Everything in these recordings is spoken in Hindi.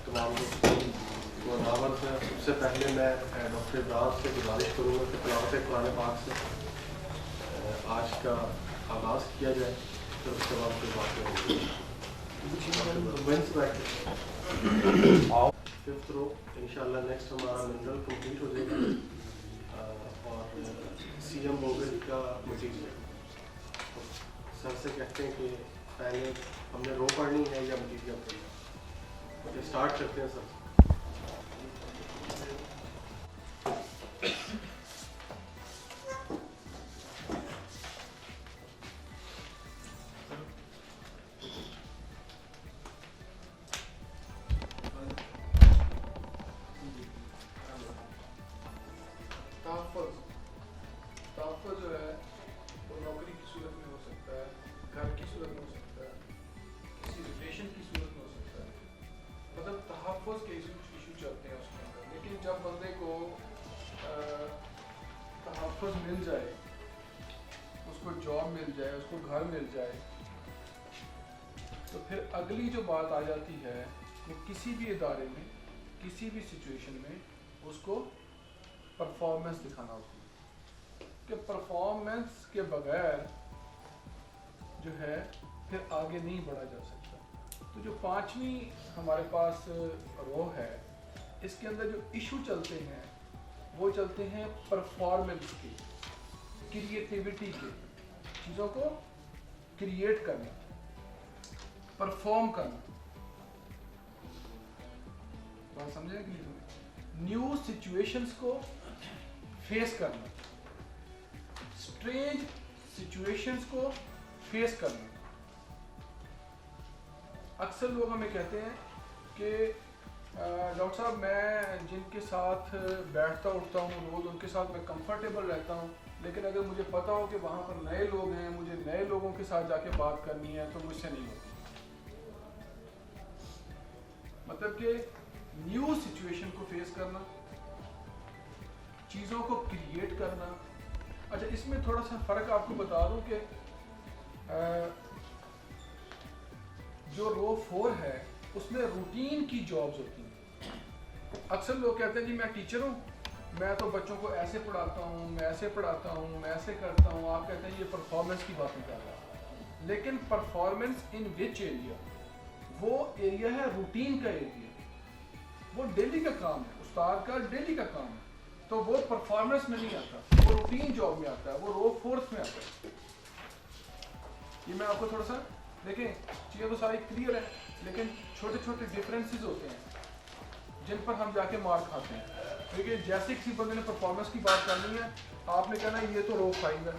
तमाम को नामन से। सबसे पहले मैं डॉक्टर इब्रार से गुजारिश करूँगा कि तिलावत कुरान पाक से आज का आगाज़ किया जाए, फिर उसके बाद कोई बातें होंगी। फिफ्थ रो इंशाल्लाह नेक्स्ट हमारा मिनरल कंप्लीट हो जाएगा और CM मोबिल का मटीरियल। सर से कहते हैं कि पहले हमने रो पढ़नी है या मटीरियल पढ़ना है, स्टार्ट करते हैं सर। तहफ़्फ़ुज़ जो है वो नौकरी की सूरत में हो सकता है, घर की सूरत में हो सकता है, किसी रिलेशन की सूरत में हो सकता है। मतलब तहफ़्फ़ुज़ के इशू चलते हैं उसके अंदर। लेकिन जब बंदे को तहफ़्फ़ुज़ मिल जाए, उसको जॉब मिल जाए, उसको घर मिल जाए, तो फिर अगली जो बात आ जाती है वो किसी भी इदारे में, किसी भी सिचुएशन में उसको परफॉर्मेंस दिखाना होती है कि परफॉर्मेंस के बगैर जो है फिर आगे नहीं बढ़ा जा सकता। तो जो पांचवी हमारे पास रो है, इसके अंदर जो इशू चलते हैं वो चलते हैं परफॉर्मेंस के, क्रिएटिविटी के, चीज़ों को क्रिएट करना, परफॉर्म करना। बात समझे कि नहीं समझे? न्यू सिचुएशंस को फेस करना, स्ट्रेंज सिचुएशंस को फेस करना। अक्सर लोग हमें कहते हैं कि डॉक्टर साहब मैं जिनके साथ बैठता उठता हूँ रोज़, उनके साथ मैं कंफर्टेबल रहता हूँ, लेकिन अगर मुझे पता हो कि वहाँ पर नए लोग हैं, मुझे नए लोगों के साथ जाके बात करनी है तो मुझसे नहीं होती। मतलब कि न्यू सिचुएशन को फेस करना, चीज़ों को क्रिएट करना। अच्छा, इसमें थोड़ा सा फ़र्क आपको बता दूं कि जो रो 4 है उसमें रूटीन की जॉब्स होती हैं। अक्सर लोग कहते हैं जी मैं टीचर हूँ, मैं तो बच्चों को ऐसे पढ़ाता हूँ, मैं ऐसे पढ़ाता हूँ, मैं ऐसे करता हूँ। आप कहते हैं ये परफॉर्मेंस की बात नहीं कर रहा, लेकिन परफॉर्मेंस इन विच एरिया? वो एरिया है रूटीन का एरिया, वो डेली का काम है, उस्ताद का डेली का काम है। तो वो परफॉर्मेंस में नहीं आता, वो रूटीन जॉब में आता है, वो रो 4 में आता है। ये मैं आपको थोड़ा सा देखें, चीज़ें तो सारी क्लियर है, लेकिन छोटे छोटे डिफरेंसेस होते हैं जिन पर हम जाके मार खाते हैं। देखिए, जैसे किसी बंदे ने परफॉर्मेंस की बात करनी है, आपने कहना ये तो रो 5 है।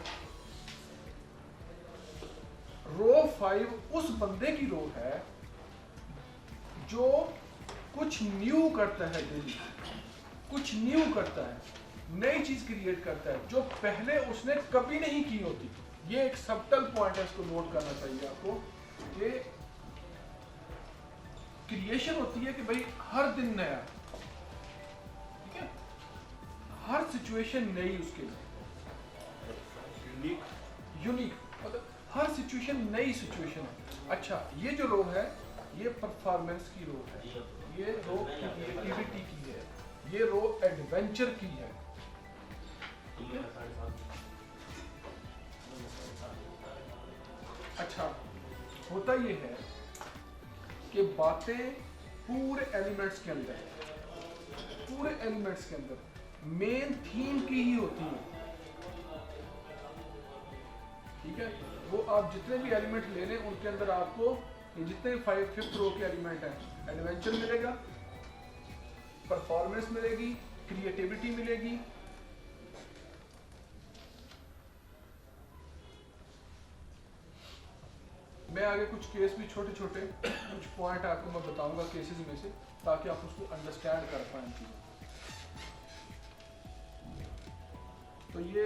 रो 5 उस बंदे की रो है जो कुछ न्यू करता है, डेली कुछ न्यू करता है, नई चीज क्रिएट करता है जो पहले उसने कभी नहीं की होती। ये एक सबटल पॉइंट है, इसको नोट करना चाहिए आपको। ये क्रिएशन होती है कि भाई हर दिन नया, ठीक है, हर सिचुएशन नई उसके लिए, यूनिक, मतलब हर सिचुएशन नई सिचुएशन है। अच्छा, ये जो रो है ये परफॉर्मेंस की रो है, ये रो क्रिएटिविटी की है, ये रो एडवेंचर की है। अच्छा, होता ये है कि बातें पूरे एलिमेंट्स के अंदर मेन थीम की ही होती है, ठीक है। वो आप जितने भी एलिमेंट ले लें उनके अंदर आपको ये जितने 5th रो के एलिमेंट हैं, एडवेंचर मिलेगा, परफॉर्मेंस मिलेगी, क्रिएटिविटी मिलेगी, मैं आगे कुछ केस भी छोटे छोटे कुछ पॉइंट आपको मैं बताऊंगा केसेस में से, ताकि आप उसको अंडरस्टैंड कर पाएं चीज़ों। तो ये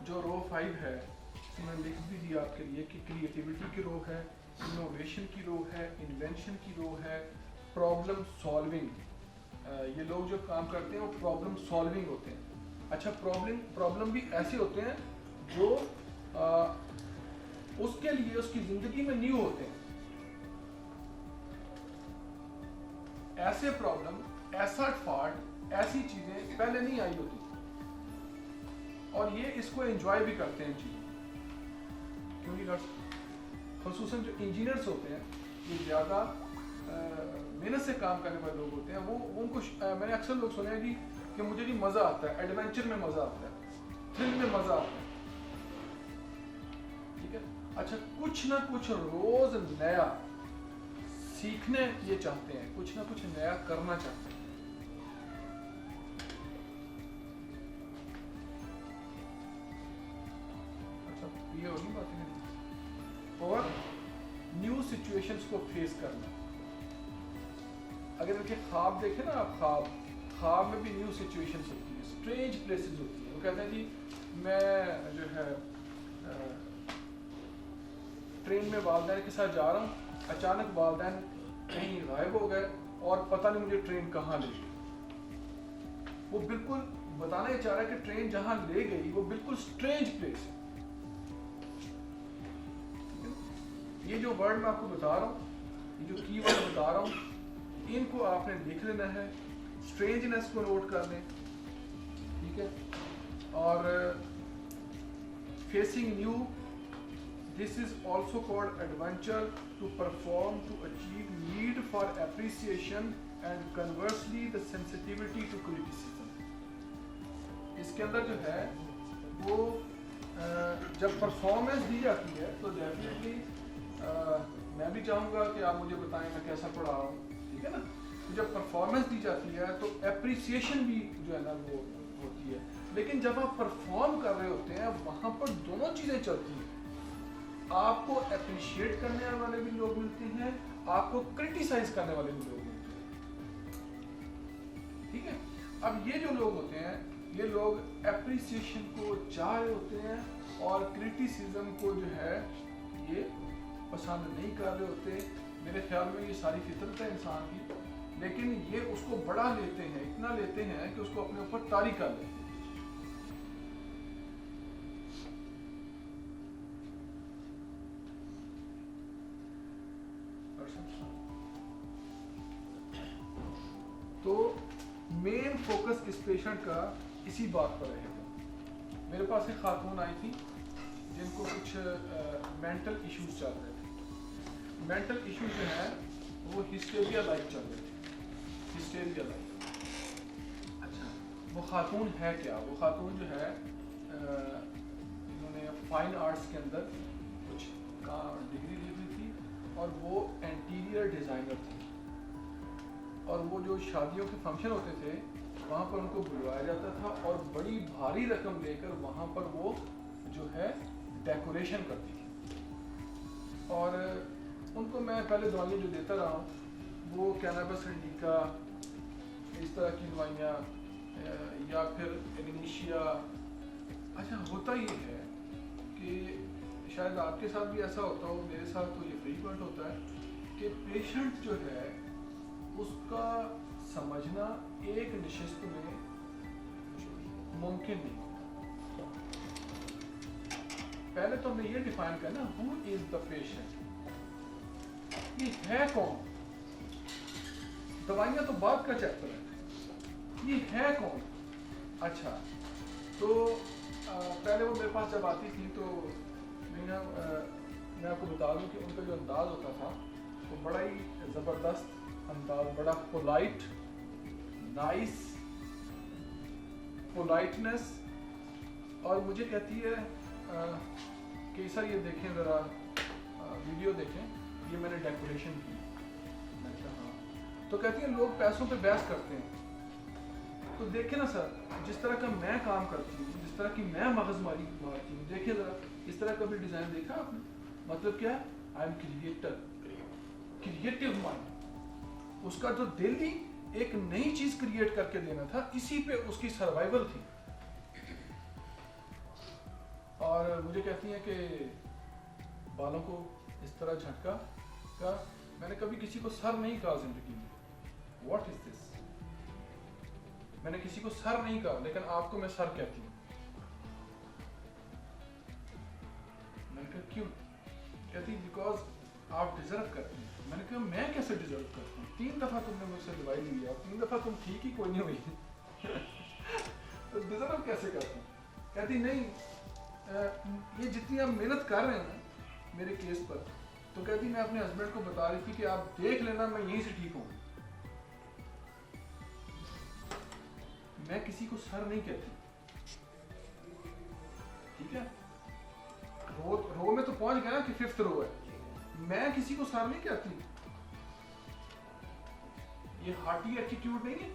जो रो 5 है, इसमें लिख भी दिया आपके लिए कि क्रिएटिविटी की रो है, इनोवेशन की रो है, इन्वेंशन की रो है, प्रॉब्लम सॉल्विंग। ये लोग जो काम करते हैं वो प्रॉब्लम सॉल्विंग होते हैं। अच्छा, प्रॉब्लम भी ऐसे होते हैं जो उसके लिए उसकी ज़िंदगी में न्यू होते हैं। ऐसे प्रॉब्लम, ऐसा फॉल्ट, ऐसी चीजें पहले नहीं आई होती और ये इसको एंजॉय भी करते हैं चीज़, क्योंकि ख़ुसूसन जो इंजीनियर्स होते हैं, ये ज़्यादा मेहनत से काम करने वाले लोग होते हैं, वो उनको मैंने अक्सर लोग सुने हैं कि मुझे जी मज़ा आता है, एडवेंचर में मज़ा आता है, थ्रिल में मज़ा आता है, ठीक है। अच्छा, कुछ ना कुछ रोज़ नया सीखने ये चाहते हैं, कुछ ना कुछ नया करना चाहते हैं। अच्छा, ये होगी बातें। और न्यू सिचुएशंस को फेस करना। अगर इनके ख्वाब देखें ना आप, ख्वाब में भी न्यू सिचुएशंस होती है, स्ट्रेंज प्लेसेस होती है। वो कहते हैं जी मैं जो है ट्रेन में वालदैन के साथ जा रहा हूँ, अचानक वालदैन कहीं गायब हो गए और पता नहीं मुझे ट्रेन कहाँ ले गई। वो बिल्कुल बताना ही चाह रहा है कि ट्रेन जहाँ ले गई वो बिल्कुल स्ट्रेंज प्लेस है। ये जो वर्ड मैं आपको बता रहा हूँ, ये जो की वर्ड बता रहा हूँ, इनको आपने लिख लेना है, स्ट्रेंजनेस को नोट कर लें, ठीक है। और facing new, this is also called adventure, to perform, to achieve, need for appreciation and conversely the sensitivity to criticism. इसके अंदर जो है वो जब परफॉर्मेंस दी जाती है तो डेफिनेटली मैं भी चाहूँगा कि आप मुझे बताएं मैं कैसा पढ़ा रहा हूँ, ठीक है ना। तो जब परफॉर्मेंस दी जाती है तो एप्रिसिएशन भी जो है ना वो होती है। लेकिन जब आप परफॉर्म कर रहे होते हैं वहाँ पर दोनों चीज़ें चलती हैं। आपको अप्रिशिएट करने वाले भी लोग मिलते हैं, आपको क्रिटिसाइज करने वाले भी लोग मिलते हैं, ठीक है। अब ये जो लोग होते हैं, ये लोग एप्रिसिएशन को चाह रहे होते हैं और क्रिटिसिज्म को जो है ये पसंद नहीं कर रहे होते। मेरे ख्याल में ये सारी फितरत है इंसान की, लेकिन ये उसको बड़ा लेते हैं, इतना लेते हैं कि उसको अपने ऊपर तारी कर लेते हैं। तो मेन फोकस इस पेशेंट का इसी बात पर रहेगा। मेरे पास एक खातून आई थी जिनको कुछ मेंटल इश्यूज चल रहे थे। मेंटल इश्यूज जो है वो हिस्टेरिया लाइक चल रहे थे, हिस्टेरिया लाइक। अच्छा, वो खातून है क्या? वो खातून जो है इन्होंने फाइन आर्ट्स के अंदर कुछ का डिग्री ली हुई थी और वो इंटीरियर डिज़ाइनर थी। और वो जो शादियों के फंक्शन होते थे वहाँ पर उनको बुलवाया जाता था और बड़ी भारी रकम लेकर वहाँ पर वो जो है डेकोरेशन करती थी। और उनको मैं पहले दवाइयाँ जो देता रहा हूँ वो कैनाबिस इंडिका, इस तरह की दवाइयाँ, या फिर एग्नीशिया। अच्छा, होता ये है कि शायद आपके साथ भी ऐसा होता हो, मेरे साथ तो ये फ्रीक्वेंट होता है कि पेशेंट जो है उसका समझना एक निशिस्त में मुमकिन नहीं। पहले तो हमने ये डिफाइन करना, हु इज द पेशेंट, ये है कौन। दवाइयाँ तो बाद का चैप्टर है, ये है कौन। अच्छा, तो पहले वो मेरे पास जब आती थी तो मैं आपको बता दूं कि उनका जो अंदाज होता था वो बड़ा ही ज़बरदस्त अंदाज, बड़ा पोलाइट, नाइस, पोलाइटनेस। और मुझे कहती है कि सर ये देखें ज़रा वीडियो देखें, ये मैंने डेकोरेशन की। मैं कहा हाँ। तो कहती है लोग पैसों पे बहस करते हैं, तो देखें ना सर, जिस तरह का मैं काम करती हूँ, जिस तरह की मैं मगजमारी मारती हूँ, देखिए ज़रा इस तरह का भी डिज़ाइन देखा आपने। मतलब क्या है? I am creator, creative mind. उसका जो दिल ही एक नई चीज क्रिएट करके देना था, इसी पे उसकी सर्वाइवल थी। और मुझे कहती है कि बालों को इस तरह झटका का, मैंने कभी किसी को सर नहीं कहा जिंदगी में। What is this? मैंने किसी को सर नहीं कहा, लेकिन आपको मैं सर कहती हूँ। मैंने कहा क्यों? कहती बिकॉज आप डिजर्व करती हैं, मैंने कहा मैं कैसे डिजर्व करता हूँ, 3 दफ़ा तुमने मुझसे दवाई ली है, 3 दफ़ा तुम ठीक ही कोई नहीं हुई तो डिजर्व कैसे करता हूँ? कहती नहीं, ये जितनी आप मेहनत कर रहे हैं ना मेरे केस पर, तो कहती मैं अपने हस्बैंड को बता रही थी कि आप देख लेना मैं यहीं से ठीक हूँ। मैं किसी को सर नहीं कहती, ठीक है, रो में तो पहुंच गया ना कि 5th रो है, मैं किसी को सर नहीं कहती। ये हार्टी एटीट्यूड नहीं है,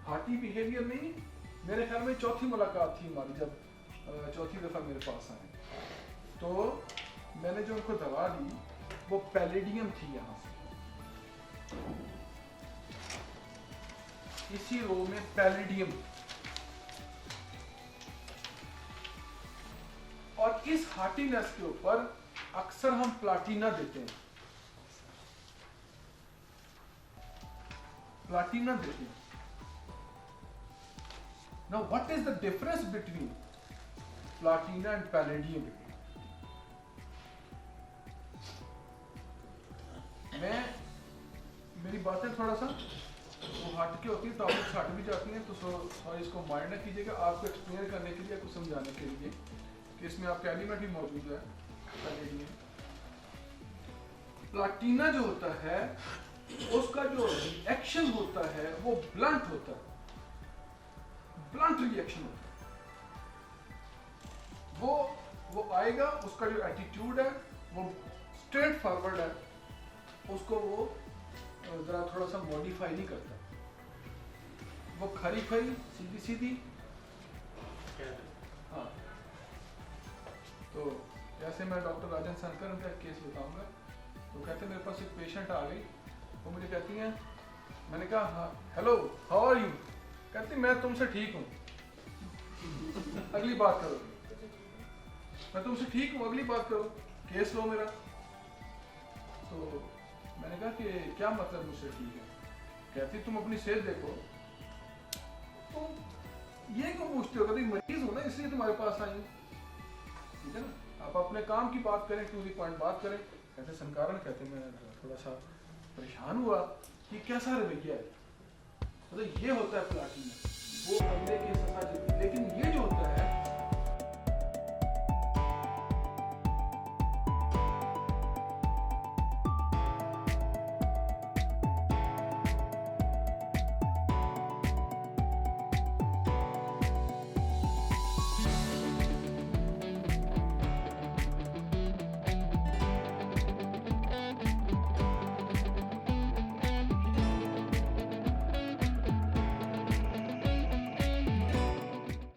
हार्टी बिहेवियर नहीं है। मेरे ख्याल में 4थी मुलाकात थी हमारी, जब 4थी दफ़ा मेरे पास आए, तो मैंने जो उनको दवा दी वो पैलेडियम थी, यहाँ से इसी रो में पैलेडियम, और इस हार्टीनेस के ऊपर अक्सर हम प्लाटीना देते हैं, प्लाटीना देते हैं। Now what is the difference between platina and palladium? मेरी बातें थोड़ा सा वो हट के होती है, टॉपिक्स हट भी जाती हैं, तो सॉरी इसको माइंड ना कीजिएगा, आपको एक्सप्लेन करने के लिए, आपको समझाने के लिए कि इसमें आपका एलिमेंट भी मौजूद है। पैलेडियम, प्लाटीना जो होता है उसका जो रिएक्शन होता है वो ब्लंट होता है, ब्लंट रिएक्शन होता है। वो आएगा, उसका जो एटीट्यूड है वो स्ट्रेट फॉरवर्ड है, उसको वो जरा थोड़ा सा मॉडिफाई नहीं करता, वो खरी खरी सीधी सीधी। हाँ, तो जैसे मैं डॉक्टर राजन शंकर का केस बताऊंगा, तो कहते मेरे पास एक पेशेंट आ गई, वो मुझे कहती हैं, मैंने कहा हाँ हेलो हाउ आर यू, कहती मैं तुमसे ठीक हूँ, अगली बात करो, मैं तुमसे ठीक हूँ, अगली बात करो, केस लो मेरा। तो मैंने कहा कि क्या मतलब मुझसे ठीक है? कहती तुम अपनी सेहत देखो। तो ये क्यों पूछते हो? कहती मरीज हो ना इसलिए तुम्हारे पास आई, ठीक है ना, आप अपने काम की बात करें, टू द पॉइंट बात करें। कहते संकारण, कहते मैं थोड़ा सा परेशान हुआ कि कैसा रवैया है, मतलब ये होता है प्लाटीना, वो बंदे के साथ। लेकिन ये जो होता है